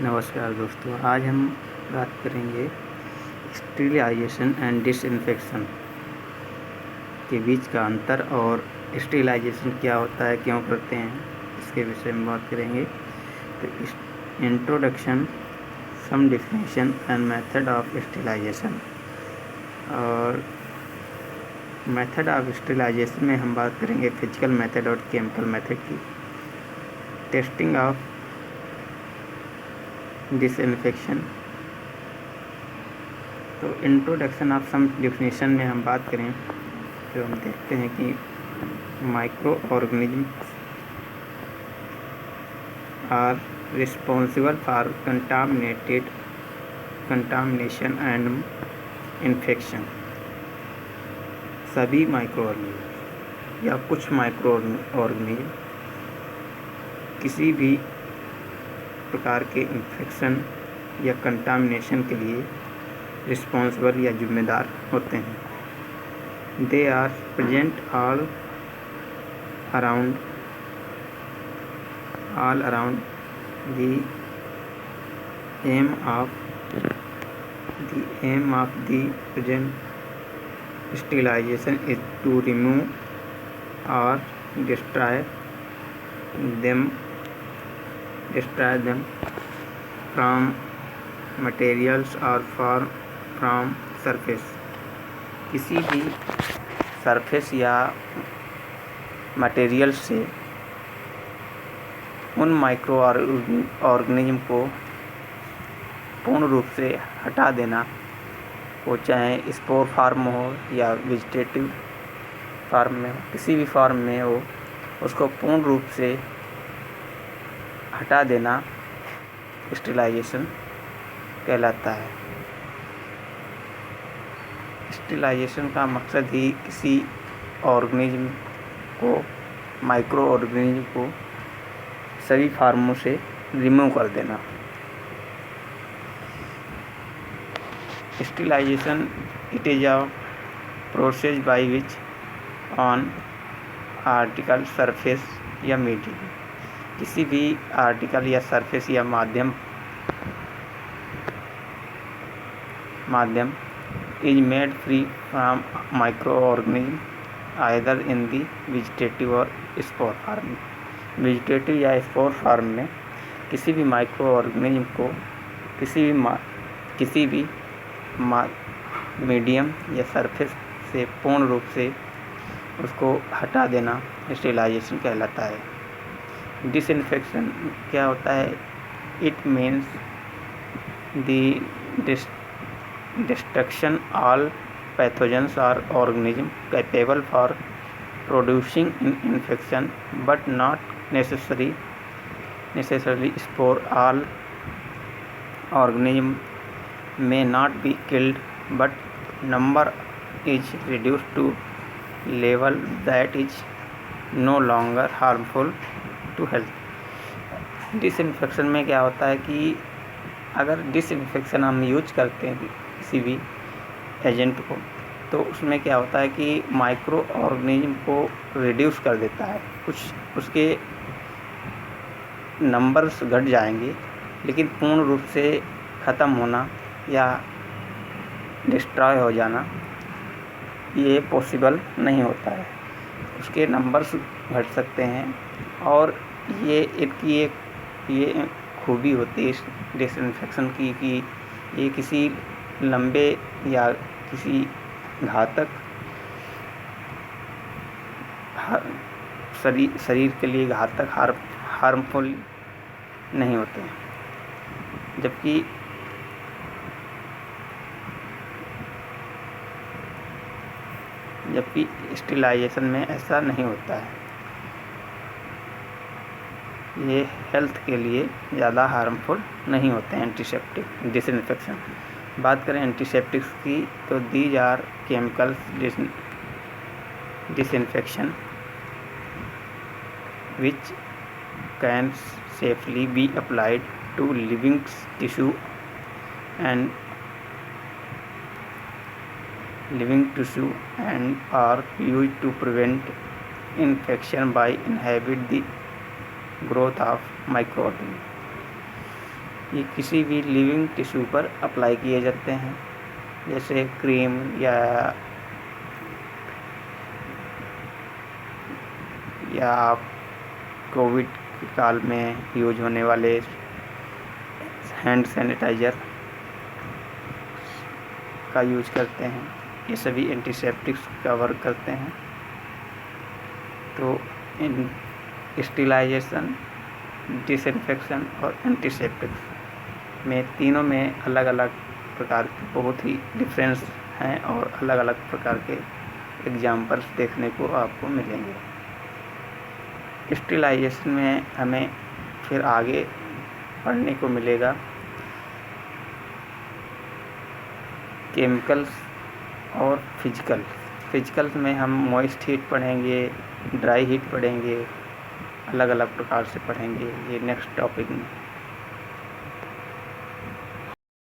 नमस्कार दोस्तों, आज हम बात करेंगे स्टीरिलाइजेशन एंड डिसइंफेक्शन के बीच का अंतर और स्टीरिलाइजेशन क्या होता है, क्यों करते हैं, इसके विषय में बात करेंगे। तो introduction, some definition and method of sterilization. और मेथड ऑफ स्टीरिलाइजेशन में हम बात करेंगे फिजिकल मेथड और केमिकल मेथड की। Testing of disinfection. तो इंट्रोडक्शन ऑफ सम डिफिनेशन में हम बात करें तो हम देखते हैं कि micro organism are responsible for contamination and infection. सभी माइक्रो ऑर्गेनिज्म या कुछ माइक्रो ऑर्गेनिज्म किसी भी प्रकार के इन्फेक्शन या कंटामिनेशन के लिए रिस्पॉन्सिबल या जिम्मेदार होते हैं। They are present all around the aim of the present sterilization is to remove or destroy them from materials or from surface। किसी भी सरफेस या मटेरियल से उन माइक्रो ऑर्गेनिज्म को पूर्ण रूप से हटा देना, वो चाहे स्पोर फार्म हो या वेजिटेटिव फार्म में हो, किसी भी फार्म में हो, उसको पूर्ण रूप से हटा देना स्टीरिलाइजेशन कहलाता है। स्टीरिलाइजेशन का मकसद ही किसी ऑर्गेनिज्म को, माइक्रो ऑर्गेनिज्म को सभी फार्मों से रिमूव कर देना। Sterilization it is a process by which on article, surface या मीडियम, किसी भी आर्टिकल या सरफेस या माध्यम is made free from micro organism either in the vegetative और स्पोर फार्म। वेजिटेटिव या स्पोर फार्म में किसी भी माइक्रो ऑर्गेनिज्म को किसी भी मीडियम या सरफेस से पूर्ण रूप से उसको हटा देना स्टीरिलाइजेशन कहलाता है। डिसइंफेक्शन क्या होता है? It means the destruction all pathogens और organism capable for producing infection but not necessarily spore। All organism may not be killed but number is reduced to level that is no longer harmful to health। Disinfection में क्या होता है कि अगर disinfection हम use करते हैं किसी भी एजेंट को, तो उसमें क्या होता है कि माइक्रो ऑर्गेनिज्म को रिड्यूस कर देता है, कुछ उसके नंबर्स घट जाएंगे, लेकिन पूर्ण रूप से ख़त्म होना या डिस्ट्रॉय हो जाना ये पॉसिबल नहीं होता है। उसके नंबर्स घट सकते हैं और ये इनकी ये खूबी होती है डिसइंफेक्शन की कि ये किसी लंबे या किसी घातक शरीर के लिए घातक हार्मफुल नहीं होते हैं, जबकि स्टीरिलाइजेशन में ऐसा नहीं होता है। ये हेल्थ के लिए ज़्यादा हार्मफुल नहीं होते हैं एंटीसेप्टिक डिसइंफेक्शन। बात करें एंटीसेप्टिक्स की, तो these are chemicals disinfection which can safely be applied to living tissue and are used to prevent infection by inhibit the growth of microorganisms। ये किसी भी लिविंग टिश्यू पर अप्लाई किए जाते हैं, जैसे क्रीम या आप कोविड काल में यूज होने वाले हैंड सैनिटाइज़र का यूज करते हैं। ये सभी एंटीसेप्टिक्स का वर्क करते हैं। तो इन स्टेरिलाइजेशन, डिसइंफेक्शन और एंटीसेप्टिक्स में तीनों में अलग अलग प्रकार के बहुत ही डिफरेंस हैं और अलग अलग प्रकार के एग्जाम्पल्स देखने को आपको मिलेंगे। स्टेरिलाइजेशन में हमें फिर आगे पढ़ने को मिलेगा केमिकल्स और फिजिकल्स में हम मॉइस्ट हीट पढ़ेंगे, ड्राई हीट पढ़ेंगे, अलग अलग प्रकार से पढ़ेंगे ये नेक्स्ट टॉपिक में।